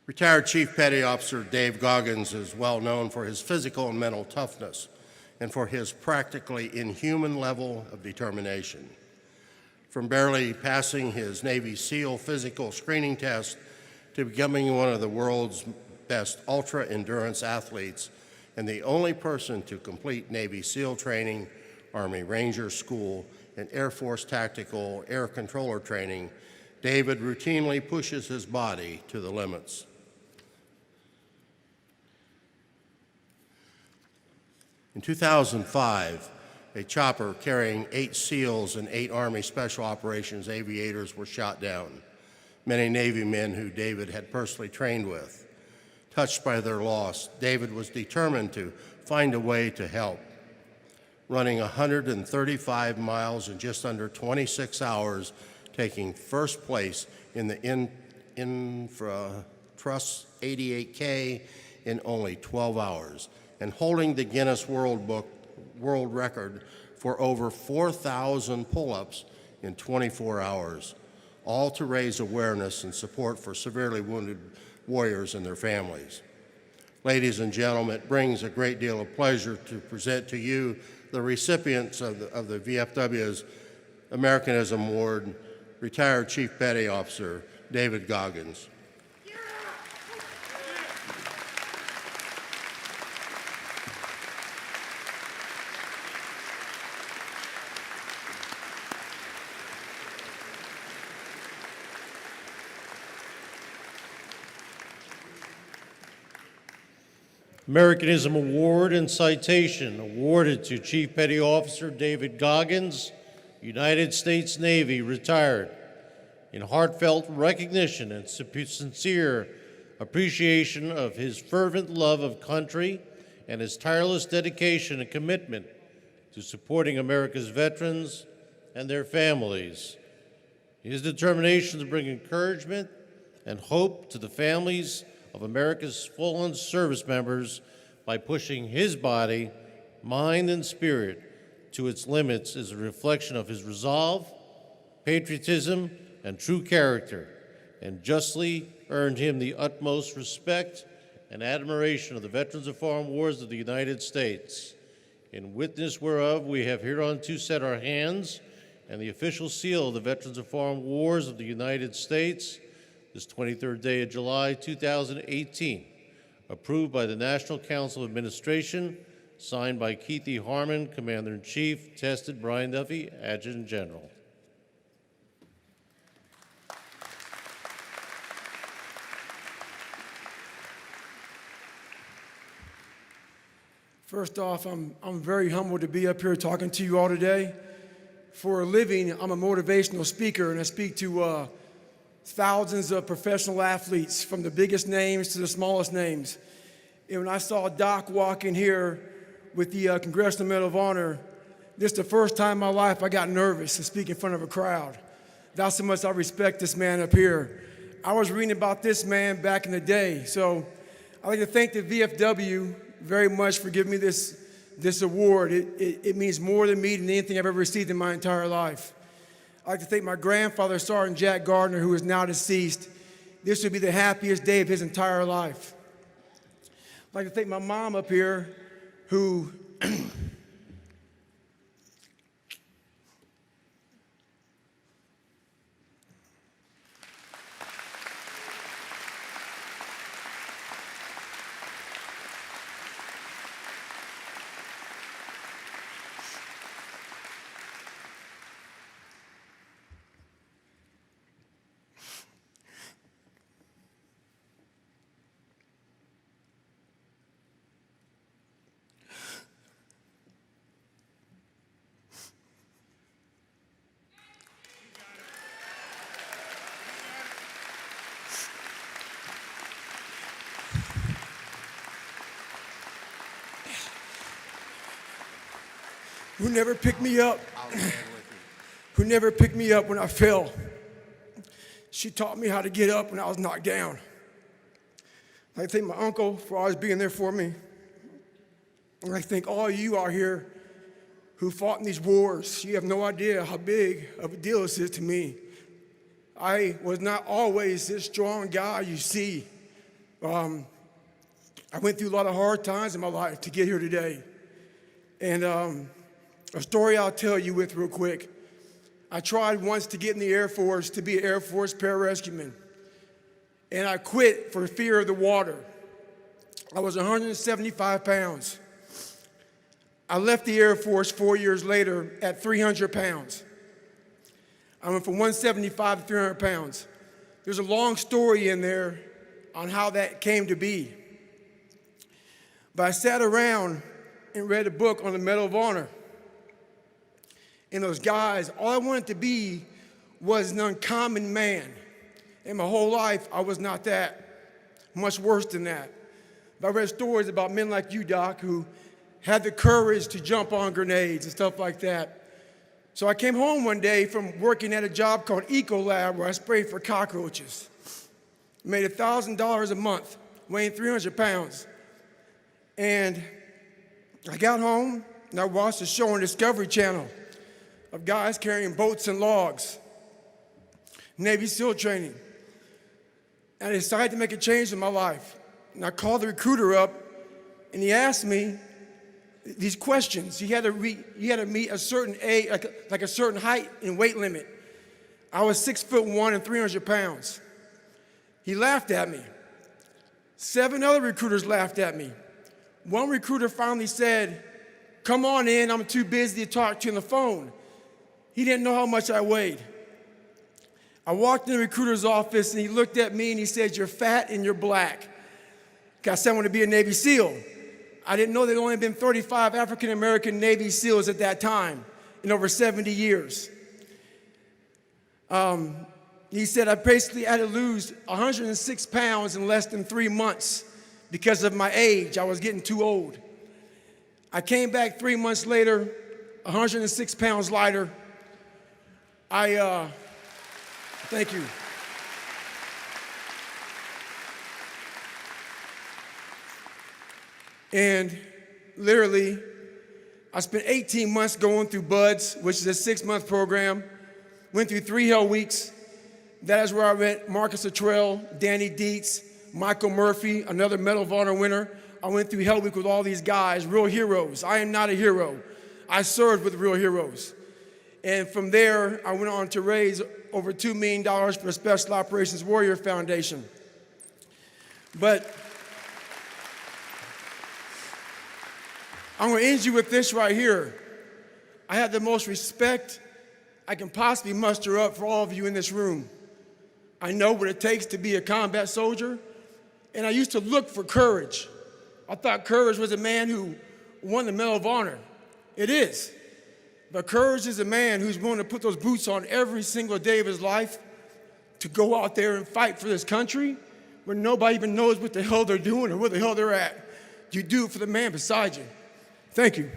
Retired Chief Petty Officer Dave Goggins is well known for his physical and mental toughness and for his practically inhuman level of determination. From barely passing his Navy SEAL physical screening test to becoming one of the world's best ultra-endurance athletes and the only person to complete Navy SEAL training, Army Ranger School, and Air Force Tactical Air Controller training, David routinely pushes his body to the limits. In 2005, a chopper carrying 8 SEALs and 8 Army Special Operations aviators were shot down, many Navy men who David had personally trained with. Touched by their loss, David was determined to find a way to help. Running 135 miles in just under 26 hours, taking first place in the Infra Trust 88K in only 12 hours, and holding the Guinness World Record for over 4,000 pull-ups in 24 hours, all to raise awareness and support for severely wounded warriors and their families. Ladies and gentlemen, it brings a great deal of pleasure to present to you the recipients of the VFW's Americanism Award, retired Chief Petty Officer David Goggins. Americanism Award and Citation awarded to Chief Petty Officer David Goggins, United States Navy, retired, in heartfelt recognition and sincere appreciation of his fervent love of country and his tireless dedication and commitment to supporting America's veterans and their families. His determination to bring encouragement and hope to the families of America's fallen service members by pushing his body, mind, and spirit to its limits is a reflection of his resolve, patriotism, and true character, and justly earned him the utmost respect and admiration of the veterans of foreign wars of the United States. In witness whereof we have hereunto set our hands, and the official seal of the Veterans of Foreign Wars of the United States, this 23rd day of July, 2018, approved by the National Council of Administration, signed by Keith E. Harmon, Commander-in-Chief, tested Brian Duffy, Adjutant General. First off, I'm very humbled to be up here talking to you all today. For a living, I'm a motivational speaker, and I speak to thousands of professional athletes, from the biggest names to the smallest names. And when I saw Doc walk in here with the Congressional Medal of Honor, this is the first time in my life I got nervous to speak in front of a crowd. That's how much I respect this man up here. I was reading about this man back in the day, so I'd like to thank the VFW very much for giving me this award. It means more to me than anything I've ever received in my entire life. I'd like to thank my grandfather, Sergeant Jack Gardner, who is now deceased. This would be the happiest day of his entire life. I'd like to thank my mom up here, who never picked me up, who never picked me up when I fell. She taught me how to get up when I was knocked down. I thank my uncle for always being there for me. And I thank all you out here who fought in these wars. You have no idea how big of a deal this is to me. I was not always this strong guy you see. I went through a lot of hard times in my life to get here today. And a story I'll tell you with real quick. I tried once to get in the Air Force to be an Air Force pararescueman. And I quit for fear of the water. I was 175 pounds. I left the Air Force 4 years later at 300 pounds. I went from 175 to 300 pounds. There's a long story in there on how that came to be. But I sat around and read a book on the Medal of Honor. And those guys, all I wanted to be was an uncommon man. And my whole life, I was not that. Much worse than that. But I read stories about men like you, Doc, who had the courage to jump on grenades and stuff like that. So I came home one day from working at a job called Ecolab where I sprayed for cockroaches. Made $1,000 a month, weighing 300 pounds. And I got home and I watched a show on Discovery Channel of guys carrying boats and logs, Navy SEAL training. And I decided to make a change in my life. And I called the recruiter up and he asked me these questions. You had to meet a certain age, like a certain height and weight limit. I was 6'1" and 300 pounds. He laughed at me. 7 other recruiters laughed at me. One recruiter finally said, "Come on in, I'm too busy to talk to you on the phone." He didn't know how much I weighed. I walked in the recruiter's office and he looked at me and he said, "You're fat and you're black." I said I want to be a Navy SEAL. I didn't know there had only been 35 African-American Navy SEALs at that time in over 70 years. He said I basically had to lose 106 pounds in less than 3 months because of my age. I was getting too old. I came back 3 months later, 106 pounds lighter. Thank you. And literally, I spent 18 months going through BUDS, which is a 6-month program. Went through 3 hell weeks. That is where I met Marcus Luttrell, Danny Dietz, Michael Murphy, another Medal of Honor winner. I went through hell week with all these guys, real heroes. I am not a hero. I served with real heroes. And from there, I went on to raise over $2 million for the Special Operations Warrior Foundation. But I'm going to end you with this right here. I have the most respect I can possibly muster up for all of you in this room. I know what it takes to be a combat soldier, and I used to look for courage. I thought courage was a man who won the Medal of Honor. It is. But courage is a man who's willing to put those boots on every single day of his life to go out there and fight for this country where nobody even knows what the hell they're doing or where the hell they're at. You do it for the man beside you. Thank you.